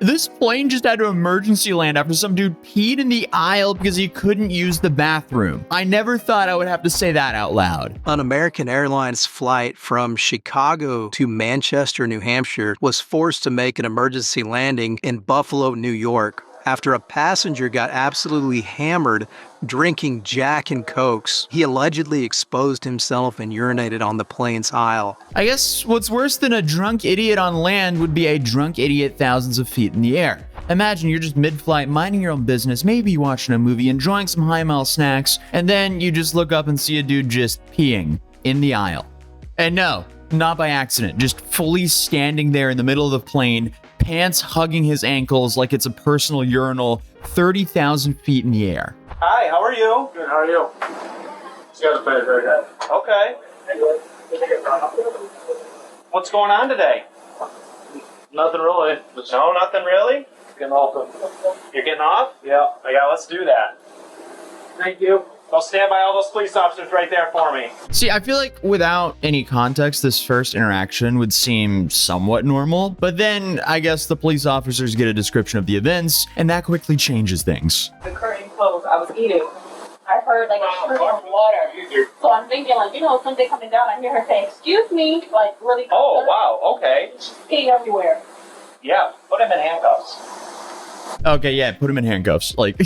This plane just had to emergency land after some dude peed in the aisle because he couldn't use the bathroom. I never thought I would have to say that out loud. An American Airlines flight from Chicago to Manchester, New Hampshire was forced to make an emergency landing in Buffalo, New York, after a passenger got absolutely hammered drinking Jack and Cokes. He allegedly exposed himself and urinated on the plane's aisle. I guess what's worse than a drunk idiot on land would be a drunk idiot thousands of feet in the air. Imagine you're just mid-flight, minding your own business, maybe watching a movie, enjoying some high-mile snacks, and then you just look up and see a dude just peeing in the aisle. And no, not by accident, just fully standing there in the middle of the plane, pants hugging his ankles like it's a personal urinal, 30,000 feet in the air. Hi, how are you? Good, how are you? Just got a face right here. Okay. What's going on today? Nothing really. Just No, nothing really? getting off. You're getting off? Yeah. Oh, yeah, let's do that. Thank you. Go stand by all those police officers right there for me. See, I feel like without any context, this first interaction would seem somewhat normal, but then I guess the police officers get a description of the events, and that quickly changes things. The curtain closed. I was eating. I heard like a trickle of water. So I'm thinking like, something coming down. I hear her say, "Excuse me," like really. Oh, wow, okay. Peeing everywhere. Yeah, put him in handcuffs. Okay, yeah, put him in handcuffs. Like,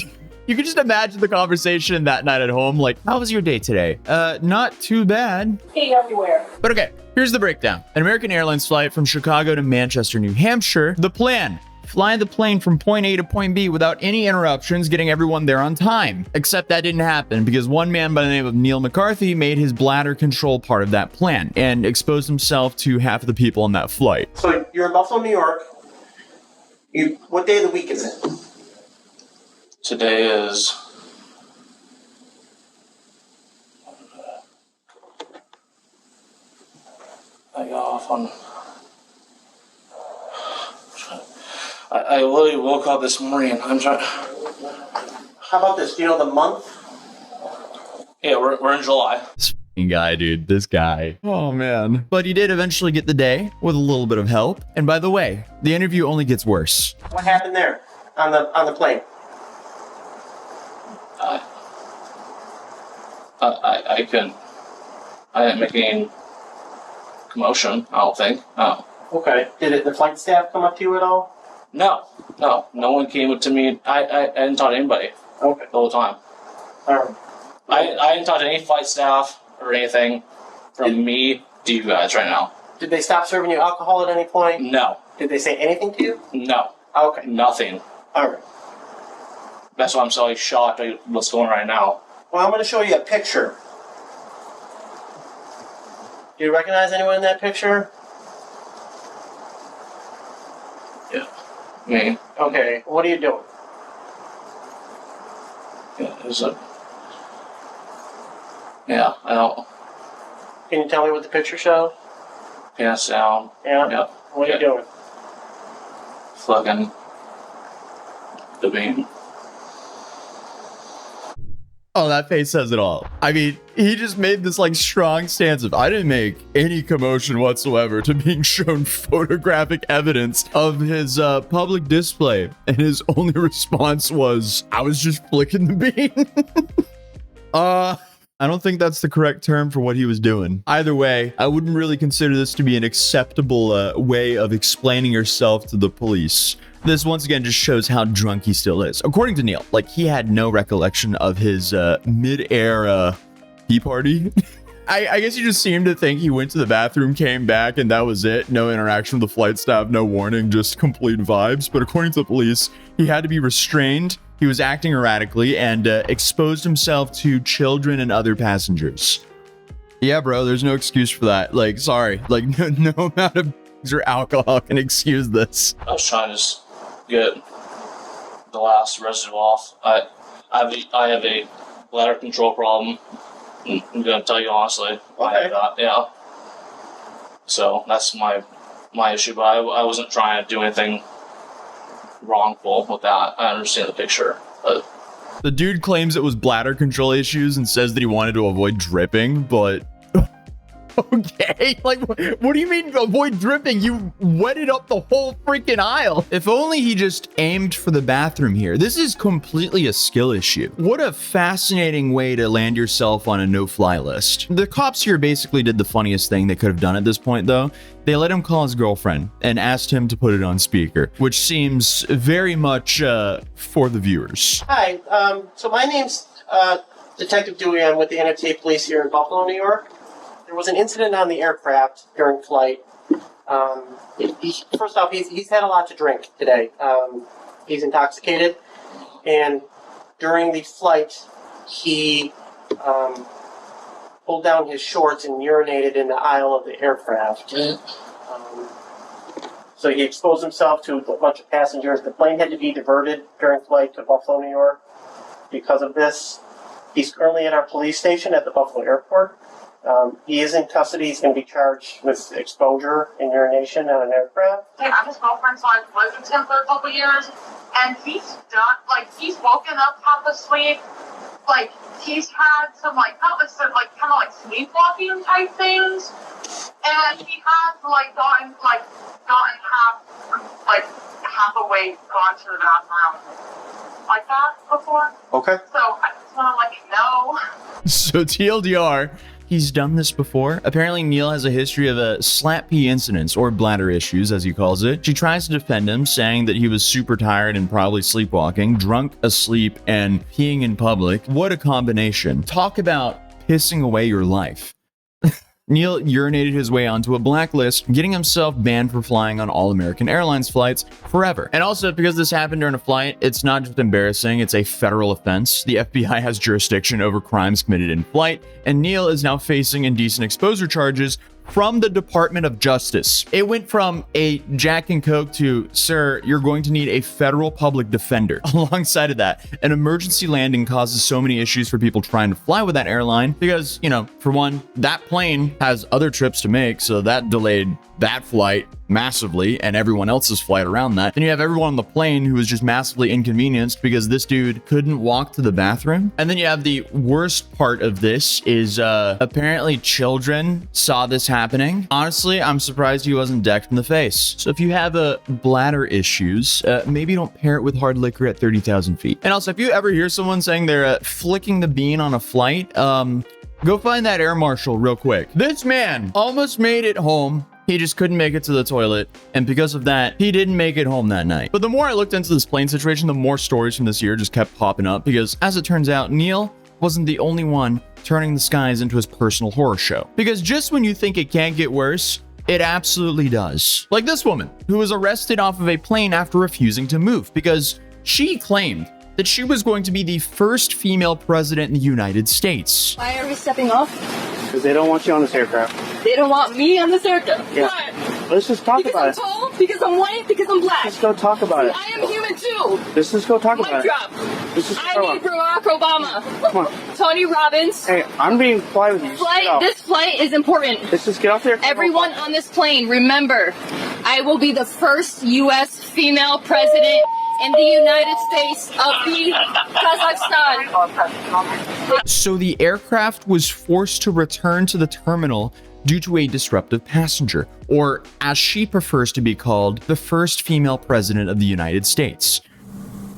you can just imagine the conversation that night at home, like, how was your day today? Not too bad. Peeing everywhere. But okay, here's the breakdown. An American Airlines flight from Chicago to Manchester, New Hampshire. The plan: fly the plane from point A to point B without any interruptions, getting everyone there on time. Except that didn't happen because one man by the name of Neil McCarthy made his bladder control part of that plan and exposed himself to half of the people on that flight. So you're in Buffalo, New York. What day of the week is it? Today is... I got off on... I literally woke up this morning. I'm trying... How about this? Do you know the month? Yeah, we're in July. This f***ing guy, dude. This guy. Oh, man. But he did eventually get the day with a little bit of help. And by the way, the interview only gets worse. What happened there on the plane? I couldn't... I didn't make any commotion, I don't think. Oh. Okay. Did the flight staff come up to you at all? No one came up to me. I didn't talk to anybody Okay. the whole time. All right. I didn't talk to any flight staff or anything from me to you guys right now. Did they stop serving you alcohol at any point? No. Did they say anything to you? No. Okay. Nothing. All right. That's why I'm so shocked at what's going on right now. Well, I'm going to show you a picture. Do you recognize anyone in that picture? Yeah. Me. Okay. What are you doing? Yeah, it's a... Yeah, I don't... Can you tell me what the picture shows? Pants down. Yeah? Yeah. What are you doing? Fucking... The beam. Oh, that face says it all. I mean, he just made this like strong stance of, I didn't make any commotion whatsoever, to being shown photographic evidence of his public display. And his only response was, I was just flicking the bean. I don't think that's the correct term for what he was doing. Either way, I wouldn't really consider this to be an acceptable way of explaining yourself to the police. This once again just shows how drunk he still is. According to Neil, like, he had no recollection of his mid-air pee party. I guess you just seemed to think he went to the bathroom, came back, and that was it. No interaction with the flight staff, no warning, just complete vibes. But according to the police, he had to be restrained. He was acting erratically and exposed himself to children and other passengers. Yeah, bro, there's no excuse for that. Like, sorry. Like, no amount of or alcohol can excuse this. I was trying to just get the last residue off. I have a bladder control problem. I'm gonna tell you honestly. Okay. I have that, yeah. So that's my issue, but I wasn't trying to do anything wrongful with that. I understand the picture, but The dude claims it was bladder control issues and says that he wanted to avoid dripping, but Okay, like, what do you mean avoid dripping? You wetted up the whole freaking aisle. If only he just aimed for the bathroom here. This is completely a skill issue. What a fascinating way to land yourself on a no-fly list. The cops here basically did the funniest thing they could have done at this point, though. They let him call his girlfriend and asked him to put it on speaker, which seems very much for the viewers. Hi, so my name's Detective Dewey. I'm with the NFTA Police here in Buffalo, New York. There was an incident on the aircraft during flight. First off, he's had a lot to drink today. He's intoxicated, and during the flight, he pulled down his shorts and urinated in the aisle of the aircraft. So he exposed himself to a bunch of passengers. The plane had to be diverted during flight to Buffalo, New York because of this. He's currently at our police station at the Buffalo airport. He is in custody. He's going to be charged with exposure and urination on an aircraft. I'm his girlfriend, so I've lived with him for a couple years, and he's done, he's woken up half asleep. He's had some, kind of sleepwalking type things, and he has, gotten half awake, gone to the bathroom like that before. Okay. So I just want to let you know. So TLDR, he's done this before. Apparently, Neil has a history of slap pee incidents, or bladder issues, as he calls it. She tries to defend him, saying that he was super tired and probably sleepwalking, drunk, asleep, and peeing in public. What a combination. Talk about pissing away your life. Neil urinated his way onto a blacklist, getting himself banned for flying on all American Airlines flights forever. And also, because this happened during a flight, it's not just embarrassing, it's a federal offense. The FBI has jurisdiction over crimes committed in flight, and Neil is now facing indecent exposure charges from the Department of Justice. It went from a Jack and Coke to, sir, you're going to need a federal public defender. Alongside of that, an emergency landing causes so many issues for people trying to fly with that airline because, for one, that plane has other trips to make, so that delayed that flight massively and everyone else's flight around that. Then you have everyone on the plane who was just massively inconvenienced because this dude couldn't walk to the bathroom. And then you have the worst part of this is apparently children saw this happening. Honestly, I'm surprised he wasn't decked in the face. So if you have bladder issues, maybe don't pair it with hard liquor at 30,000 feet. And also, if you ever hear someone saying they're flicking the bean on a flight, go find that air marshal real quick. This man almost made it home. He just couldn't make it to the toilet, and because of that, he didn't make it home that night. But the more I looked into this plane situation, the more stories from this year just kept popping up, because as it turns out, Neil wasn't the only one turning the skies into his personal horror show. Because just when you think it can't get worse, it absolutely does. Like this woman, who was arrested off of a plane after refusing to move, because she claimed that she was going to be the first female president in the United States. Why are we stepping off? Because they don't want you on this aircraft. They don't want me on this aircraft. Yeah. Why? Let's just talk Because about I'm it. tall? Because I'm white? Because I'm black? Let's go talk about it. I am human too. Let's just go talk Mic about drop. it. Let's just I need Barack Obama. Come on. Tony Robbins. Hey, I'm being quiet with you. Just get off. This flight is important. Let's just get off there. Everyone on this plane, remember, I will be the first U.S. female president in the United States of the Kazakhstan. So the aircraft was forced to return to the terminal due to a disruptive passenger, or as she prefers to be called, the first female president of the United States.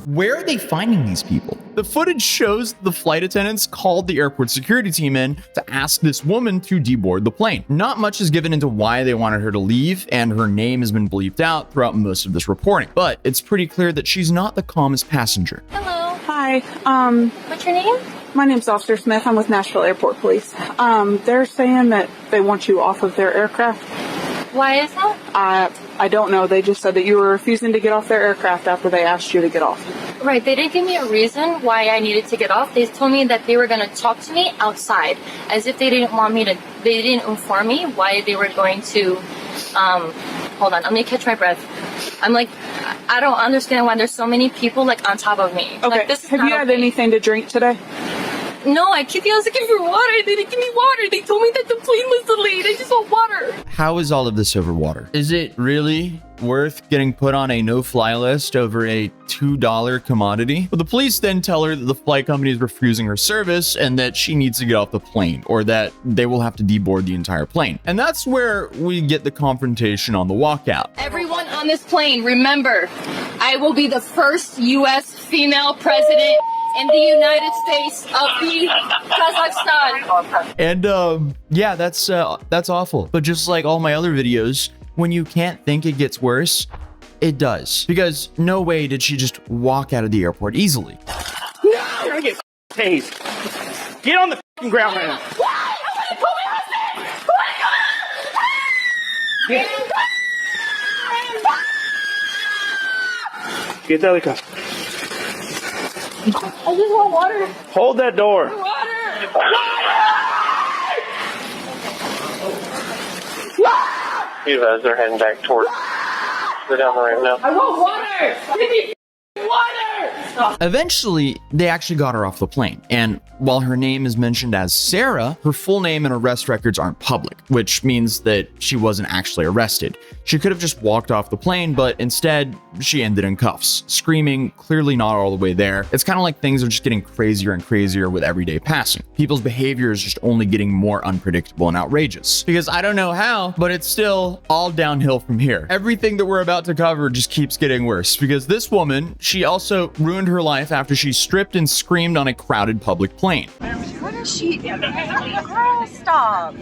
Where are they finding these people? The footage shows the flight attendants called the airport security team in to ask this woman to deboard the plane. Not much is given into why they wanted her to leave, and her name has been bleeped out throughout most of this reporting. But it's pretty clear that she's not the calmest passenger. Hello. Hi. What's your name? My name's Officer Smith. I'm with Nashville Airport Police. They're saying that they want you off of their aircraft. Why is that? I don't know. They just said that you were refusing to get off their aircraft after they asked you to get off. Right. They didn't give me a reason why I needed to get off. They told me that they were going to talk to me outside, as if they didn't want me to. They didn't inform me why they were going to. Hold on. Let me catch my breath. I'm like, I don't understand why there's so many people on top of me. Okay. Like, this is Have you had anything to drink today? No, I keep asking for water. They didn't give me water. They told me that the plane was delayed. I just want water. How is all of this over water? Is it really worth getting put on a no-fly list over a $2 commodity? But the police then tell her that the flight company is refusing her service and that she needs to get off the plane, or that they will have to deboard the entire plane. And that's where we get the confrontation on the walkout. Everyone on this plane, remember, I will be the first U.S. female president in the United States of the Kazakhstan. And yeah, that's awful. But just like all my other videos, when you can't think it gets worse, it does. Because no way did she just walk out of the airport easily. You're gonna get tased. Get on the fucking ground right now. Why? Nobody put me on this! Get the other car. I just want water. Hold that door. You guys are heading back towards. They're down the ramp now. I want water. Give me water. Eventually, they actually got her off the plane. And while her name is mentioned as Sarah, her full name and arrest records aren't public, which means that she wasn't actually arrested. She could have just walked off the plane, but instead, she ended in cuffs, screaming, clearly not all the way there. It's kind of like things are just getting crazier and crazier with every day passing. People's behavior is just only getting more unpredictable and outrageous. Because I don't know how, but it's still all downhill from here. Everything that we're about to cover just keeps getting worse, because this woman, she also ruined her life after she stripped and screamed on a crowded public plane. What is she doing? Girl, stop.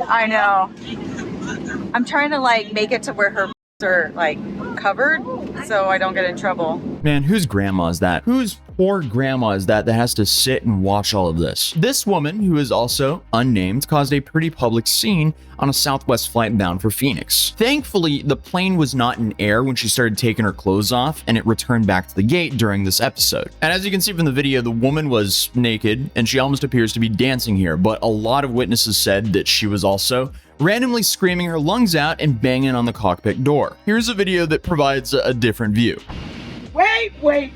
I know. I'm trying to like make it to where her are like covered so I don't get in trouble. Man, whose grandma is that? Whose poor grandma is that has to sit and watch all of this? This woman, who is also unnamed, caused a pretty public scene on a Southwest flight bound for Phoenix. Thankfully, the plane was not in air when she started taking her clothes off, and it returned back to the gate during this episode. And as you can see from the video, the woman was naked, and she almost appears to be dancing here, but a lot of witnesses said that she was also randomly screaming her lungs out and banging on the cockpit door. Here's a video that provides a different view. Wait.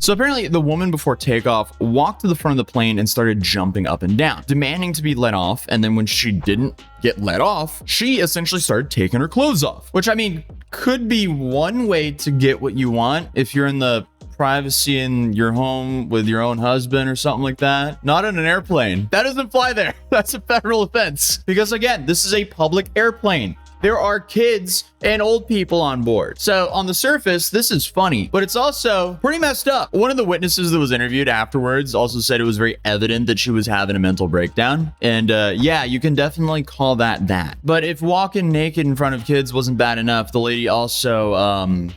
So apparently the woman before takeoff walked to the front of the plane and started jumping up and down, demanding to be let off. And then when she didn't get let off, she essentially started taking her clothes off, which I mean, could be one way to get what you want if you're in the privacy in your home with your own husband or something like that. Not on an airplane. That doesn't fly there. That's a federal offense. Because again, this is a public airplane. There are kids and old people on board. So on the surface, this is funny, but it's also pretty messed up. One of the witnesses that was interviewed afterwards also said it was very evident that she was having a mental breakdown. And yeah, you can definitely call that. But if walking naked in front of kids wasn't bad enough, the lady also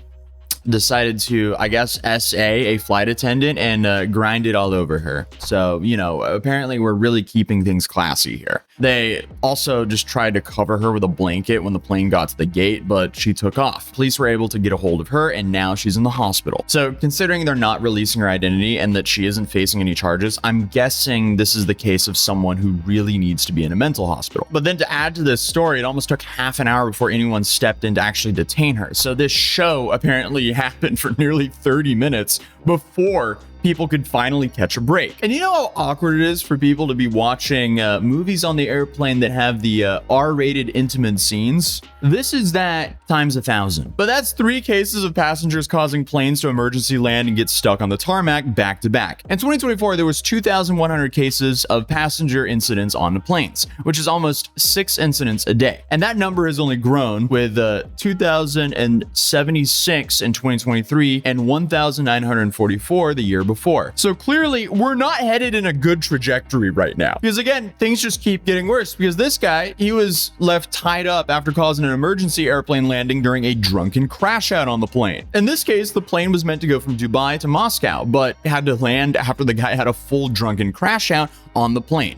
decided to, I guess, SA a flight attendant and grind it all over her. So, you know, apparently we're really keeping things classy here. They also just tried to cover her with a blanket when the plane got to the gate, but she took off. Police were able to get a hold of her, and now she's in the hospital. So considering they're not releasing her identity and that she isn't facing any charges, I'm guessing this is the case of someone who really needs to be in a mental hospital. But then to add to this story, it almost took half an hour before anyone stepped in to actually detain her. So this show apparently happened for nearly 30 minutes before people could finally catch a break. And you know how awkward it is for people to be watching movies on the airplane that have the R-rated intimate scenes? This is that times 1,000. But that's 3 cases of passengers causing planes to emergency land and get stuck on the tarmac back to back. In 2024, there was 2,100 cases of passenger incidents on the planes, which is almost 6 incidents a day. And that number has only grown with 2,076 in 2023 and 1,944 the year before. before. So clearly, we're not headed in a good trajectory right now. Because again, things just keep getting worse because this guy, he was left tied up after causing an emergency airplane landing during a drunken crash out on the plane. In this case, the plane was meant to go from Dubai to Moscow, but had to land after the guy had a full drunken crash out on the plane.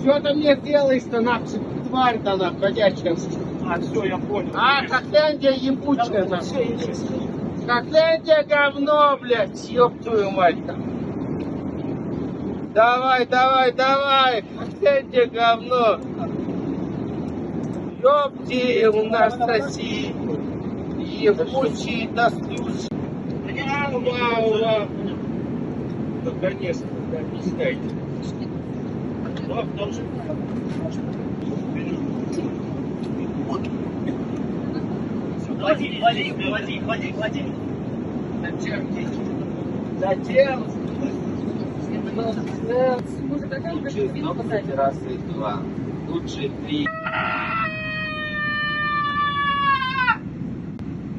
Что ты мне делаешь-то, нахуй, тварь-то, нахуй, ходячая? А, все, я понял. А, Котлендия ебучая, нахуй. Котлендия говно, блядь, ёб твою мать-то. Давай, давай, давай, Котлендия говно. Ёпти, у нас Россия. Ебучий достуш. Вау, вау, вау. Ну, конечно, да, не стойте. Клади. Зачем? Раз и два. Лучше три.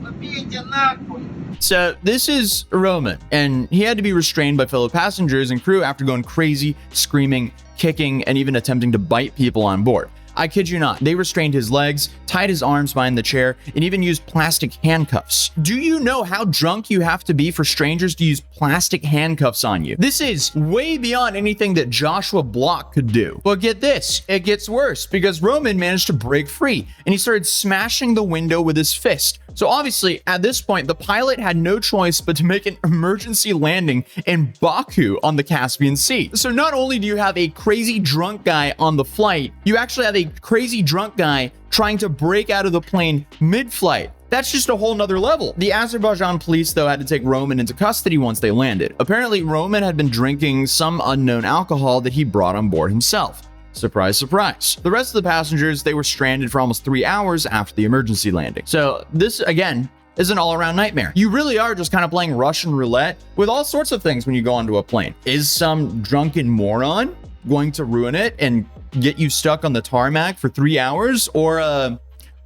Побейте нахуй! So this is Roman, and he had to be restrained by fellow passengers and crew after going crazy, screaming, kicking, and even attempting to bite people on board. I kid you not, they restrained his legs, tied his arms behind the chair, and even used plastic handcuffs. Do you know how drunk you have to be for strangers to use plastic handcuffs on you? This is way beyond anything that Joshua Block could do. But get this, it gets worse because Roman managed to break free and he started smashing the window with his fist. So obviously, at this point, the pilot had no choice but to make an emergency landing in Baku on the Caspian Sea. So not only do you have a crazy drunk guy on the flight, you actually have a crazy drunk guy trying to break out of the plane mid-flight. That's just a whole nother level. The Azerbaijan police, though, had to take Roman into custody once they landed. Apparently, Roman had been drinking some unknown alcohol that he brought on board himself. Surprise, surprise. The rest of the passengers, they were stranded for almost 3 hours after the emergency landing. So this, again, is an all-around nightmare. You really are just kind of playing Russian roulette with all sorts of things when you go onto a plane. Is some drunken moron going to ruin it and get you stuck on the tarmac for 3 hours? Or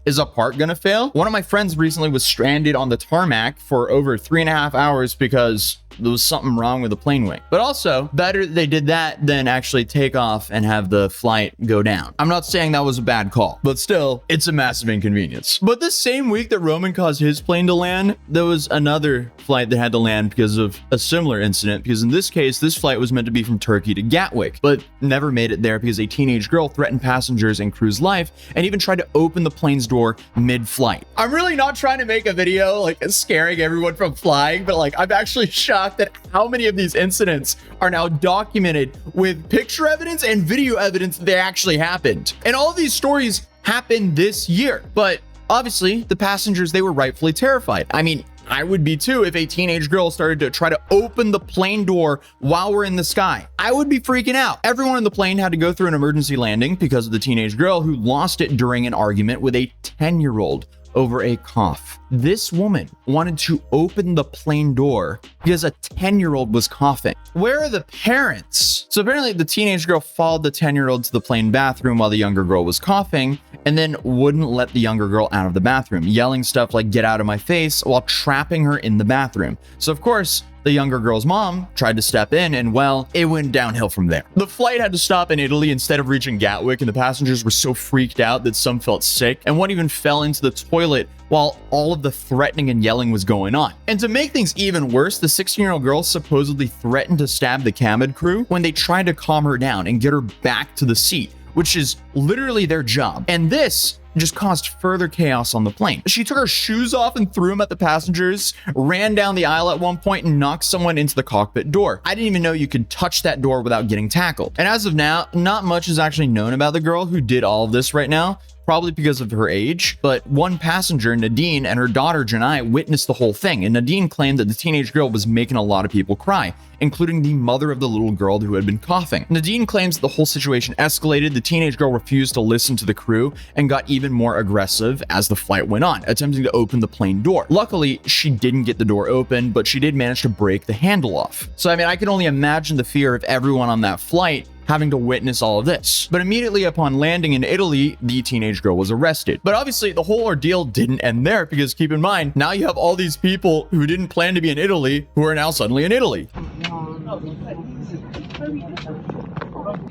is a part gonna fail? One of my friends recently was stranded on the tarmac for over 3.5 hours because there was something wrong with the plane wing. But also, better they did that than actually take off and have the flight go down. I'm not saying that was a bad call, but still, it's a massive inconvenience. But this same week that Roman caused his plane to land, there was another flight that had to land because of a similar incident, because in this case, this flight was meant to be from Turkey to Gatwick, but never made it there because a teenage girl threatened passengers and crew's life and even tried to open the plane's door mid-flight. I'm really not trying to make a video like scaring everyone from flying, but like I'm actually shocked at how many of these incidents are now documented with picture evidence and video evidence that they actually happened. And all of these stories happened this year, but obviously the passengers, they were rightfully terrified. I mean, I would be too if a teenage girl started to try to open the plane door while we're in the sky. I would be freaking out. Everyone in the plane had to go through an emergency landing because of the teenage girl who lost it during an argument with a 10-year-old over a cough. This woman wanted to open the plane door because a 10-year-old was coughing. Where are the parents? So apparently the teenage girl followed the 10-year-old to the plane bathroom while the younger girl was coughing and then wouldn't let the younger girl out of the bathroom, yelling stuff like "get out of my face" while trapping her in the bathroom. So of course, the younger girl's mom tried to step in and, well, it went downhill from there. The flight had to stop in Italy instead of reaching Gatwick, and the passengers were so freaked out that some felt sick, and one even fell into the toilet while all of the threatening and yelling was going on. And to make things even worse, the 16-year-old girl supposedly threatened to stab the cabin crew when they tried to calm her down and get her back to the seat, which is literally their job. And this just caused further chaos on the plane. She took her shoes off and threw them at the passengers, ran down the aisle at one point and knocked someone into the cockpit door. I didn't even know you could touch that door without getting tackled. And as of now, not much is actually known about the girl who did all of this right now, probably because of her age, but one passenger, Nadine, and her daughter, Janai, witnessed the whole thing, and Nadine claimed that the teenage girl was making a lot of people cry, including the mother of the little girl who had been coughing. Nadine claims the whole situation escalated. The teenage girl refused to listen to the crew and got even more aggressive as the flight went on, attempting to open the plane door. Luckily, she didn't get the door open, but she did manage to break the handle off. So I mean, I can only imagine the fear of everyone on that flight having to witness all of this. But immediately upon landing in Italy, the teenage girl was arrested. But obviously the whole ordeal didn't end there, because keep in mind, now you have all these people who didn't plan to be in Italy who are now suddenly in Italy.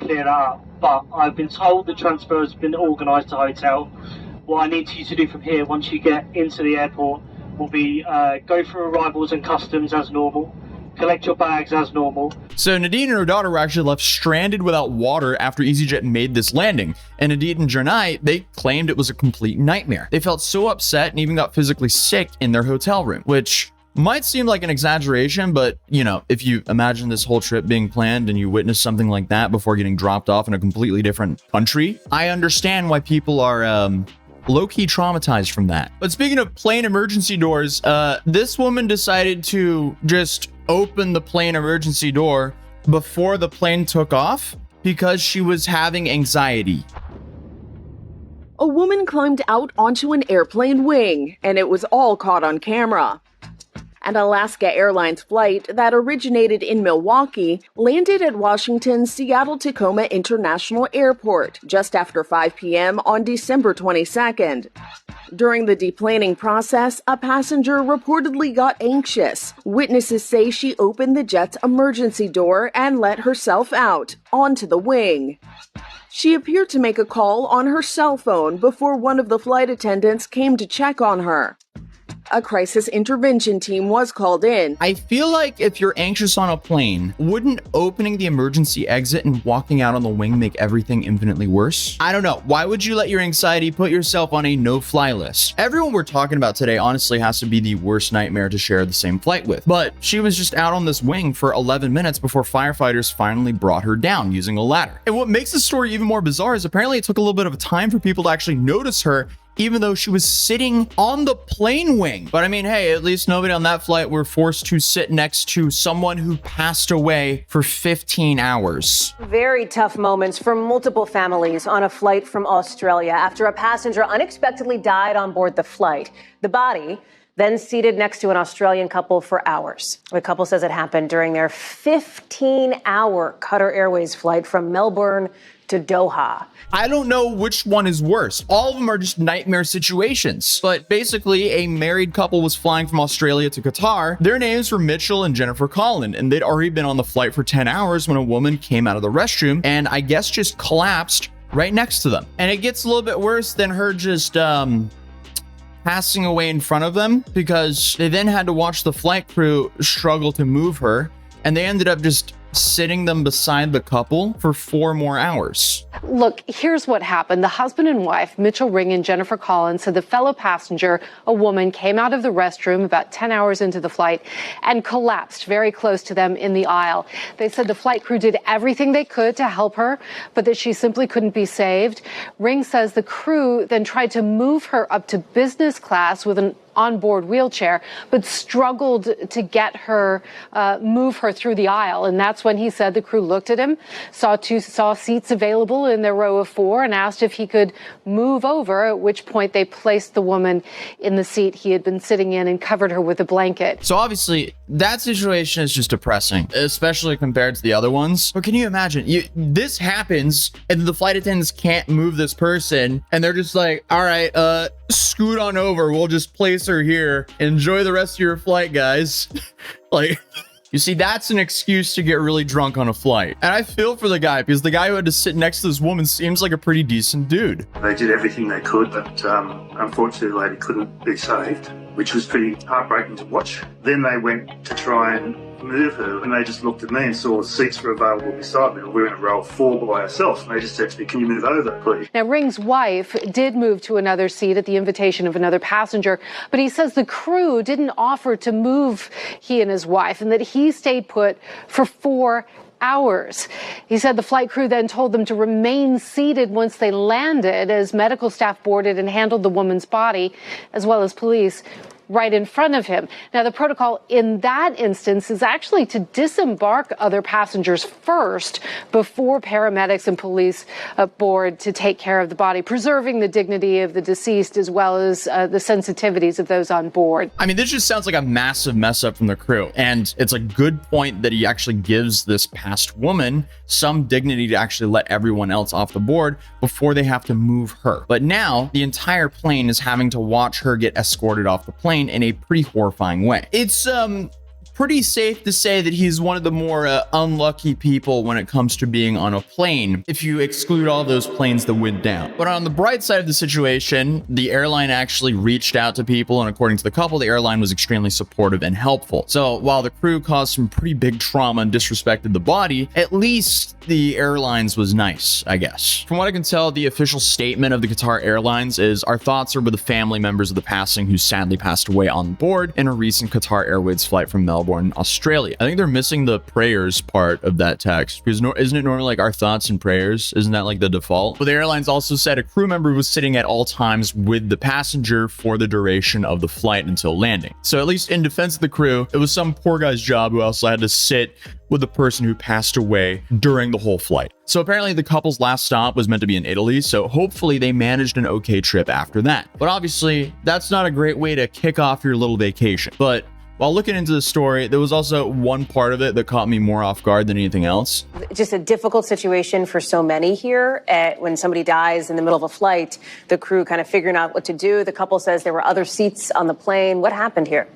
Clear up, but I've been told the transfer has been organised to hotel. What I need you to do from here, once you get into the airport, will be go through arrivals and customs as normal. Collect your bags as normal. So Nadine and her daughter were actually left stranded without water after EasyJet made this landing. And Nadine and Janai, they claimed it was a complete nightmare. They felt so upset and even got physically sick in their hotel room, which might seem like an exaggeration, but you know, if you imagine this whole trip being planned and you witness something like that before getting dropped off in a completely different country, I understand why people are low-key traumatized from that. But speaking of plane emergency doors, this woman decided to just open the plane emergency door before the plane took off because she was having anxiety. A woman climbed out onto an airplane wing, and it was all caught on camera. An Alaska Airlines flight that originated in Milwaukee landed at Washington's Seattle-Tacoma International Airport just after 5 p.m. on December 22nd. During the deplaning process, a passenger reportedly got anxious. Witnesses say she opened the jet's emergency door and let herself out onto the wing. She appeared to make a call on her cell phone before one of the flight attendants came to check on her. A crisis intervention team was called in. I feel like if you're anxious on a plane, wouldn't opening the emergency exit and walking out on the wing make everything infinitely worse? I don't know. Why would you let your anxiety put yourself on a no-fly list? Everyone we're talking about today honestly has to be the worst nightmare to share the same flight with. But she was just out on this wing for 11 minutes before firefighters finally brought her down using a ladder. And what makes this story even more bizarre is apparently it took a little bit of a time for people to actually notice her, even though she was sitting on the plane wing. But I mean, hey, at least nobody on that flight were forced to sit next to someone who passed away for 15 hours. Very tough moments for multiple families on a flight from Australia after a passenger unexpectedly died on board the flight. The body then seated next to an Australian couple for hours. The couple says it happened during their 15-hour Qatar Airways flight from Melbourne to Doha. I don't know which one is worse. All of them are just nightmare situations. But basically, a married couple was flying from Australia to Qatar. Their names were Mitchell and Jennifer Collin, and they'd already been on the flight for 10 hours when a woman came out of the restroom and I guess just collapsed right next to them. And it gets a little bit worse than her just passing away in front of them, because they then had to watch the flight crew struggle to move her, and they ended up just sitting them beside the couple for 4 more hours. Look, here's what happened. The husband and wife, Mitchell Ring and Jennifer Collins, said the fellow passenger, a woman, came out of the restroom about 10 hours into the flight and collapsed very close to them in the aisle. They said the flight crew did everything they could to help her, but that she simply couldn't be saved. Ring says the crew then tried to move her up to business class with an onboard wheelchair, but struggled to get her, move her through the aisle. And that's when he said the crew looked at him, saw seats available in their row of 4 and asked if he could move over, at which point they placed the woman in the seat he had been sitting in and covered her with a blanket. So obviously that situation is just depressing, especially compared to the other ones. But can you imagine, this happens and the flight attendants can't move this person and they're just like, all right, scoot on over, we'll just place her here, enjoy the rest of your flight, guys. Like, you see, that's an excuse to get really drunk on a flight. And I feel for the guy, because the guy who had to sit next to this woman seems like a pretty decent dude. They did everything they could, but unfortunately the lady couldn't be saved, which was pretty heartbreaking to watch. Then they went to try and move her, and they just looked at me and saw seats were available beside me. We were in a row of 4 by ourselves, and they just said to me, can you move over, please? Now, Ring's wife did move to another seat at the invitation of another passenger, but he says the crew didn't offer to move he and his wife, and that he stayed put for 4 hours. He said the flight crew then told them to remain seated once they landed as medical staff boarded and handled the woman's body, as well as police. right in front of him. Now, the protocol in that instance is actually to disembark other passengers first before paramedics and police board to take care of the body, preserving the dignity of the deceased as well as the sensitivities of those on board. I mean, this just sounds like a massive mess up from the crew, and it's a good point that he actually gives this passed woman some dignity to actually let everyone else off the board before they have to move her. But now the entire plane is having to watch her get escorted off the plane in a pretty horrifying way. It's pretty safe to say that he's one of the more unlucky people when it comes to being on a plane, if you exclude all those planes that went down. But on the bright side of the situation, the airline actually reached out to people, and according to the couple, the airline was extremely supportive and helpful. So while the crew caused some pretty big trauma and disrespected the body, at least the airlines was nice, I guess. From what I can tell, the official statement of the Qatar Airlines is, "Our thoughts are with the family members of the passing who sadly passed away on board in a recent Qatar Airways flight from Melbourne, Australia." I think they're missing the prayers part of that text, because isn't it normally like our thoughts and prayers? Isn't that like the default? But the airlines also said a crew member was sitting at all times with the passenger for the duration of the flight until landing. So at least in defense of the crew, it was some poor guy's job who also had to sit with the person who passed away during the whole flight. So apparently the couple's last stop was meant to be in Italy, so hopefully they managed an okay trip after that. But obviously, that's not a great way to kick off your little vacation. But while looking into the story, there was also one part of it that caught me more off guard than anything else. Just a difficult situation for so many here. When somebody dies in the middle of a flight, the crew kind of figuring out what to do. The couple says there were other seats on the plane. What happened here?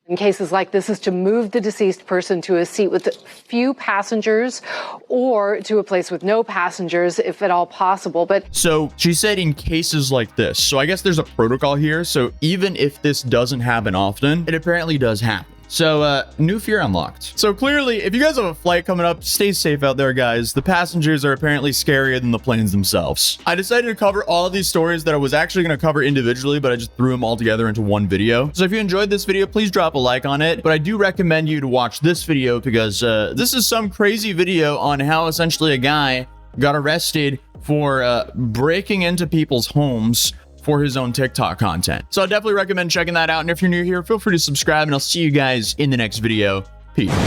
In cases like this is to move the deceased person to a seat with few passengers or to a place with no passengers, if at all possible. But so she said in cases like this. So I guess there's a protocol here. So even if this doesn't happen often, it apparently does happen. So, new fear unlocked. So clearly, if you guys have a flight coming up, stay safe out there, guys. The passengers are apparently scarier than the planes themselves. I decided to cover all of these stories that I was actually going to cover individually, but I just threw them all together into one video. So if you enjoyed this video, please drop a like on it. But I do recommend you to watch this video because this is some crazy video on how essentially a guy got arrested for breaking into people's homes for his own TikTok content. So I definitely recommend checking that out. And if you're new here, feel free to subscribe, and I'll see you guys in the next video. Peace.